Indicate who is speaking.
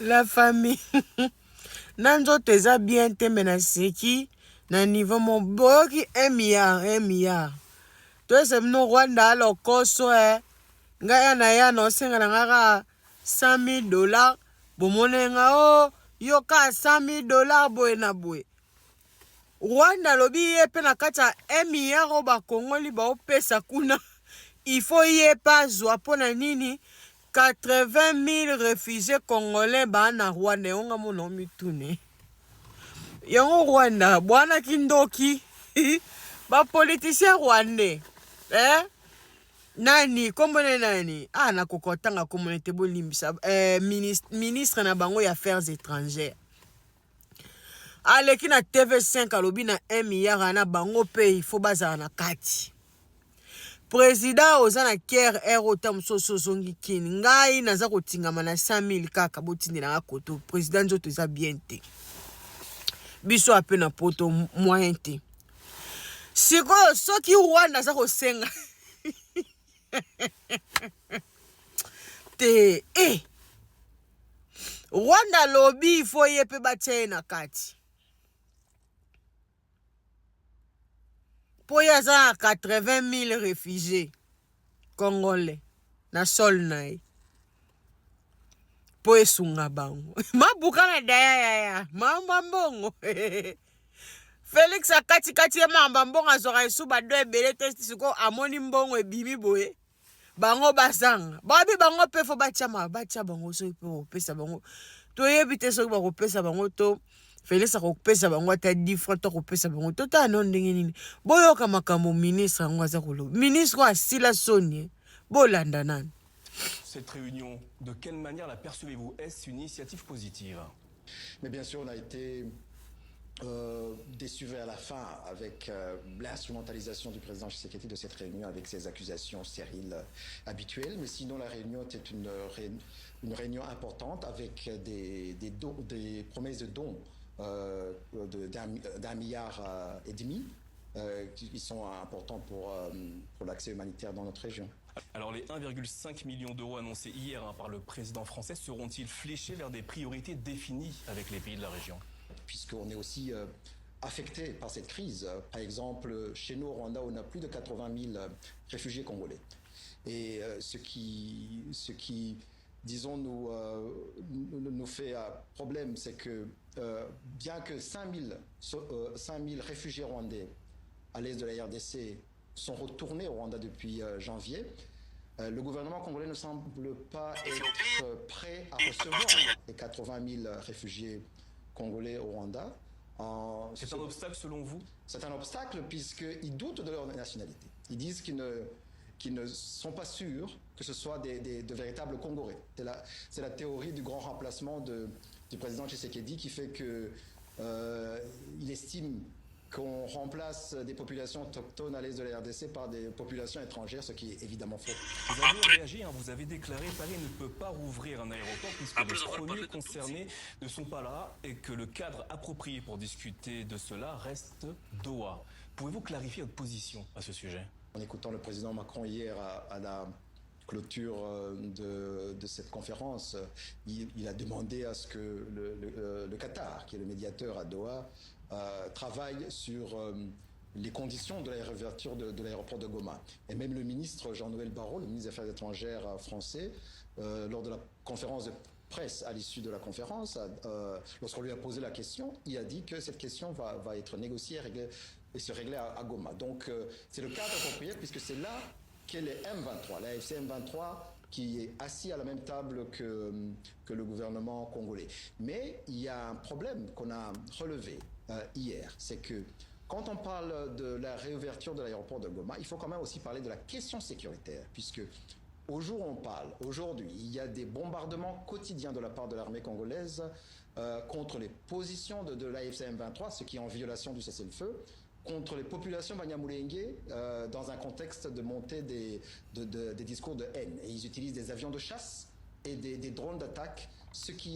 Speaker 1: La famille. Nanzo teza bien te menaseki. Na niveau mon boki 1 milliard, 1 milliard. Toi c'est no Rwanda alo koso Ngaya na ya no senga na ngaka $100,000. Bomone nga o yoka $100,000 boy na boy. Rwanda lobi ye pe na kati ya 1 milliard o bakongoli baopesa kuna. Il faut ye pas zwa pona nini 80,000 réfugiés congolais ba na Rwanda yonga mono mitune. Yango Rwanda bwana kindoki ba politicien rwandais nani kombone nani na kokotanga communauté bolimbisa ministre na bango ya affaires étrangères aleki na TV5 alobi na 1 milliard na bango pe il faut bazala na kati président oza na Caire Air ota mososo zongi kini ngai naza kotingama na 100,000 kaka botindela koto président nzoto eza bien te biso ape na poto moyen te sikoyo soki Rwanda aza kosenga te Rwanda lobi il faut ye pe batie na kati po ye aza na 80,000 réfugiés congolais na sol na ye po esunga bango mabuka na daya yaya mamba mbongo Félix akati ye mamba mbongo azwaka esu bado ebele te siko amoni mbongo ebimi boye bango bazanga babi bango pe fo batia bango soki pe kopesa bango toyebi te soki bakopesa bango to Félix akopesa bango ata 10 francs to kopesa bango to ta non ndenge nini boyoka makambo ministre yango aza koloba ministre asila soni bolanda nani.
Speaker 2: Cette réunion, de quelle manière la percevez-vous? Est-ce une initiative positive?
Speaker 3: Mais bien sûr, on a été déçu vers la fin avec l'instrumentalisation du président Tshisekedi de cette réunion avec ses accusations stériles habituelles. Mais sinon, la réunion était une réunion importante avec des promesses de dons d'1,5 milliard qui sont importants pour l'accès humanitaire dans notre région.
Speaker 2: Alors les 1,5 million d'euros annoncés hier par le président français seront-ils fléchés vers des priorités définies avec les pays de la région?
Speaker 3: Puisqu'on est aussi affecté par cette crise. Par exemple, chez nous au Rwanda, on a plus de 80 000 réfugiés congolais. Et ce qui disons, nous fait problème, c'est que bien que 5 000 réfugiés rwandais à l'est de la RDC sont retournés au Rwanda depuis janvier, le gouvernement congolais ne semble pas être prêt à recevoir les 80 000 réfugiés congolais au Rwanda.
Speaker 2: C'est un obstacle selon vous?
Speaker 3: C'est un obstacle puisqu'ils doutent de leur nationalité. Ils disent qu'ils ne sont pas sûrs que ce soit de véritables Congolais. C'est la théorie du grand remplacement du président Tshisekedi qui fait qu'il estime qu'on remplace des populations autochtones à l'est de la RDC par des populations étrangères, ce qui est évidemment faux.
Speaker 2: Vous avez réagi, vous avez déclaré que Paris ne peut pas rouvrir un aéroport puisque les premiers concernés ne sont pas là et que le cadre approprié pour discuter de cela reste Doha. Pouvez-vous clarifier votre position à ce sujet?
Speaker 3: En écoutant le président Macron hier à la clôture de cette conférence, il a demandé à ce que le Qatar, qui est le médiateur à Doha, travaille sur les conditions de la réouverture de l'aéroport de Goma. Et même le ministre Jean-Noël Barrot, le ministre des Affaires étrangères français, lors de la conférence de presse à l'issue de la conférence, lorsqu'on lui a posé la question, il a dit que cette question va être négociée et se régler à Goma. Donc c'est le cadre approprié puisque c'est là qu'est les M23, la FC M23 qui est assis à la même table que le gouvernement congolais. Mais il y a un problème qu'on a relevé hier, c'est que quand on parle de la réouverture de l'aéroport de Goma, il faut quand même aussi parler de la question sécuritaire, puisque au jour où on parle, aujourd'hui, il y a des bombardements quotidiens de la part de l'armée congolaise contre les positions de l'AFC M23, ce qui est en violation du cessez-le-feu, contre les populations Banyamulenge dans un contexte de montée des discours de haine. Et ils utilisent des avions de chasse et des drones d'attaque, ce qui